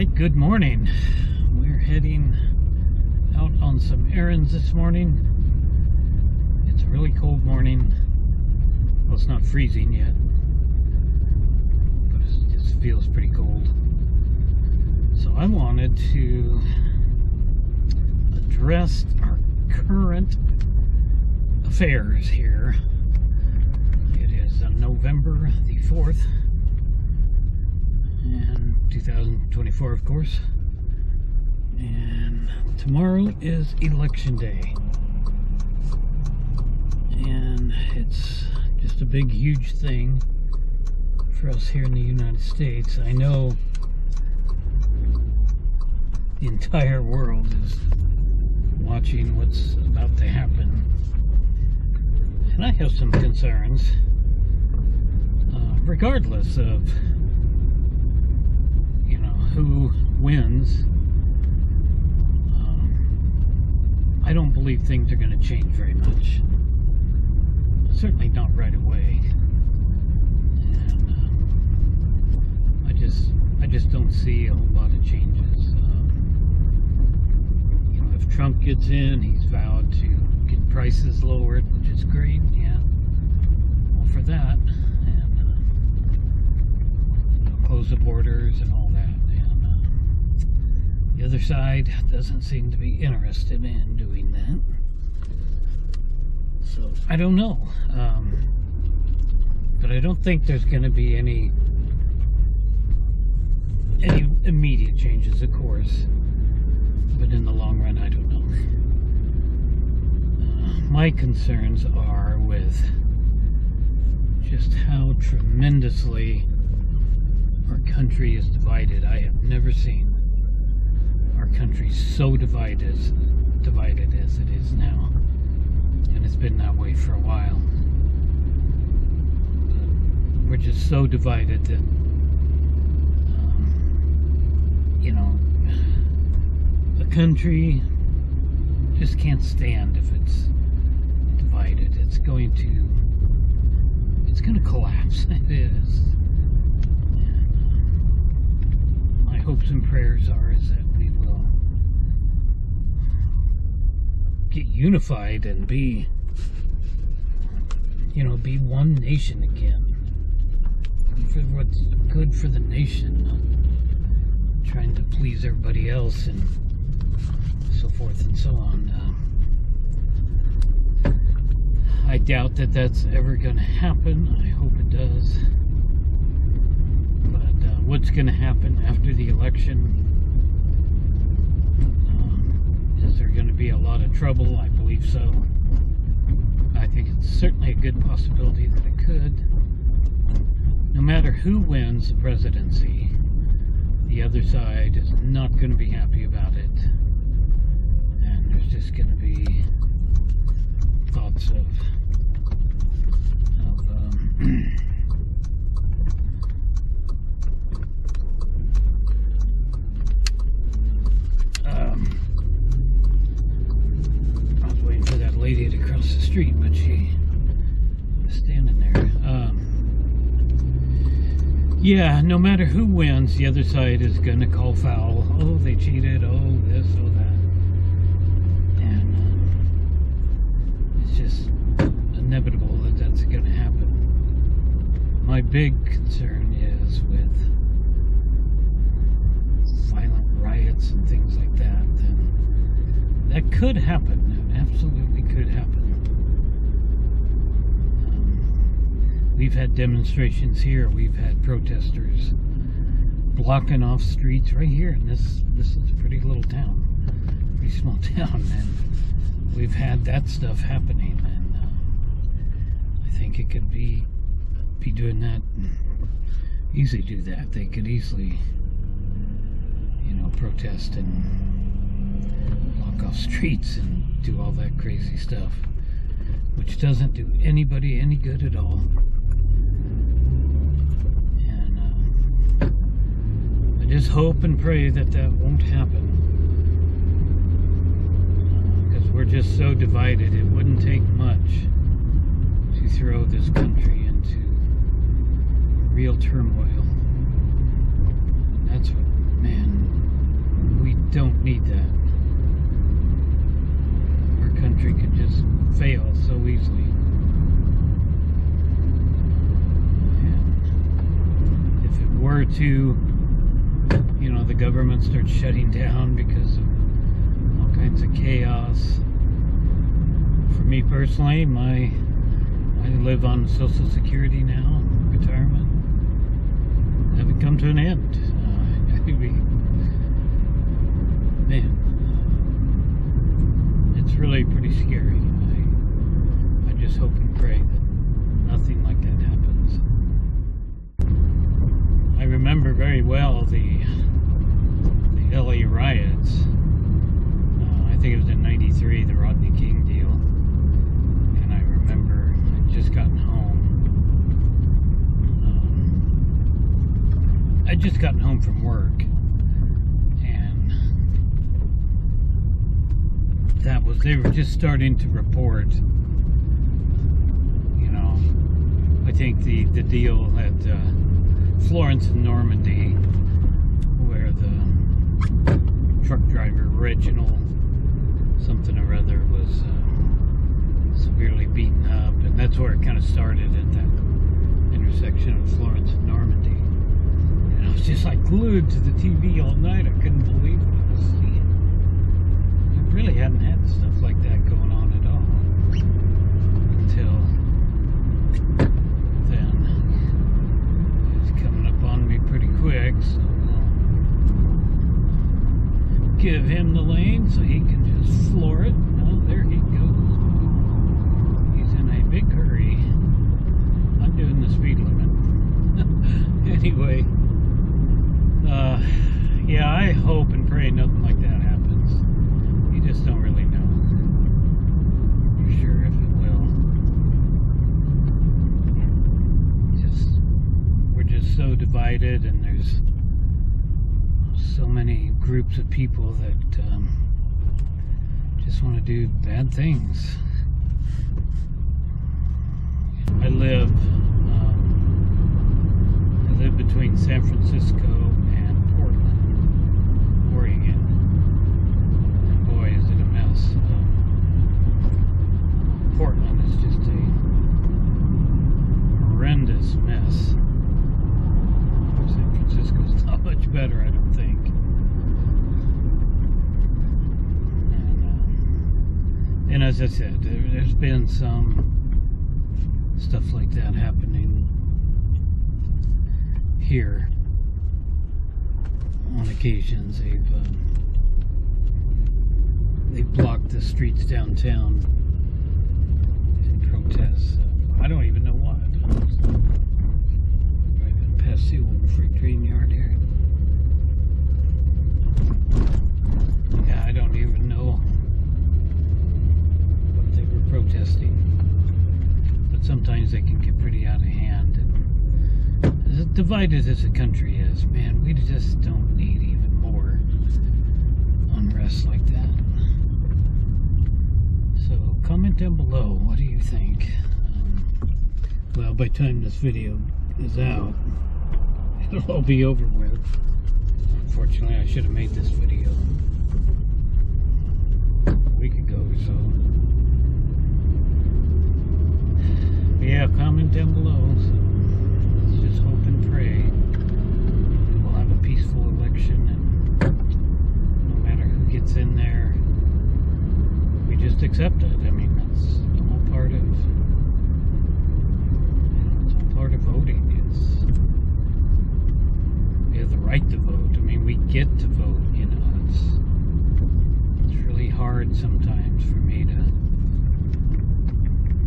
right, good morning. We're heading out on some errands this morning. It's a really cold morning. Well, it's not freezing yet, but it just feels pretty cold. So I wanted to address our current affairs here. It is November the 4th. And 2024, of course. And tomorrow is election day. And it's just a big, huge thing for us here in the United States. I know the entire world is watching what's about to happen. And I have some concerns, regardless of who wins. I don't believe things are going to change very much. Certainly not right away. And I just don't see a whole lot of changes. If Trump gets in, he's vowed to get prices lowered, which is great. Yeah, all for that. And close the borders and all that. The other side doesn't seem to be interested in doing that. So, I don't know. But I don't think there's going to be any immediate changes, of course. But in the long run, I don't know. My concerns are with just how tremendously our country is divided. I have never seen our country so divided as it is now, and it's been that way for a while. We're just so divided that a country just can't stand if it's divided. It's going to collapse. It is. And my hopes and prayers are that we will get unified and be one nation again. For what's good for the nation, not trying to please everybody else and so forth and so on. I doubt that that's ever going to happen. I hope it does. But what's going to happen after the election? Is there going to be a lot of trouble? I believe so. I think it's certainly a good possibility that it could. No matter who wins the presidency, the other side is not going to be happy about it. And there's just going to be thoughts of I was waiting for that lady to cross the street, but she was standing there. Yeah, no matter who wins, the other side is going to call foul. Oh, they cheated. Oh, this, oh, that. And it's just inevitable that that's going to happen. My big concern is with violent riots and things like that. And that could happen. It absolutely could happen. We've had demonstrations here. We've had protesters blocking off streets right here. And this is a pretty little town. Pretty small town. And we've had that stuff happening. And I think it could be doing that. Easily do that. They could easily, protest and block off streets and do all that crazy stuff, which doesn't do anybody any good at all. And I just hope and pray that that won't happen, because we're just so divided. It wouldn't take much to throw this country into real turmoil. That's what, man, don't need that. Our country could just fail so easily. And if it were to, you know, the government starts shutting down because of all kinds of chaos. For me personally, I live on Social Security now, retirement. Have it come to an end. Man, it's really pretty scary. I just hope and pray that nothing like that happens. I remember very well the LA riots. I think it was in '93, the Rodney King deal. And I remember I'd just gotten home. I'd just gotten home from work. And they were just starting to report, you know, I think the deal at Florence and Normandy, where the truck driver Reginald something or other was severely beaten up, and that's where it kind of started, at that intersection of Florence and Normandy. And I was just like glued to the TV all night. I couldn't believe what I was seeing. I really hadn't had stuff like that going on at all until then. It's coming up on me pretty quick, so we'll give him the lane so he can just floor it. Oh, there he goes. He's in a big hurry. I'm doing the speed limit. Anyway, yeah, I hope and pray nothing like that happens. You just don't really know for sure if it will. We're just so divided, and there's so many groups of people that just want to do bad things. I live between San Francisco and Portland, Oregon, and boy, is it a mess. Portland is just a horrendous mess. San Francisco's not much better, I don't think. And as I said, there's been some stuff like that happening here on occasions. They've blocked the streets downtown in protest. I don't even know why. Driving past the old freight train yard here. Yeah, I don't even know what they were protesting. But sometimes they can get pretty out of hand. And as divided as the country is, man, we just don't need even more unrest like that. So comment down below, what do you think? Well, by the time this video is out, it'll all be over with. Unfortunately, I should have made this video a week ago or so. But yeah, comment down below. So let's just hope and pray we'll have a peaceful election, and no matter who gets in there, we just accept it. I mean, that's all part of, it's all part of voting. We have the right to vote. I mean, we get to vote, you know. It's really hard sometimes for me to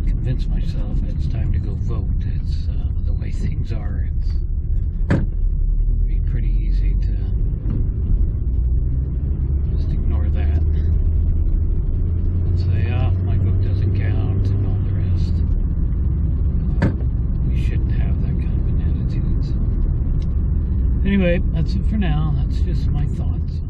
convince myself it's time to go vote. It's the way things are. It would be pretty easy to just ignore that and say, oh, my vote doesn't count and all the rest. We shouldn't have that kind of an attitude. So anyway, that's it for now. That's just my thoughts.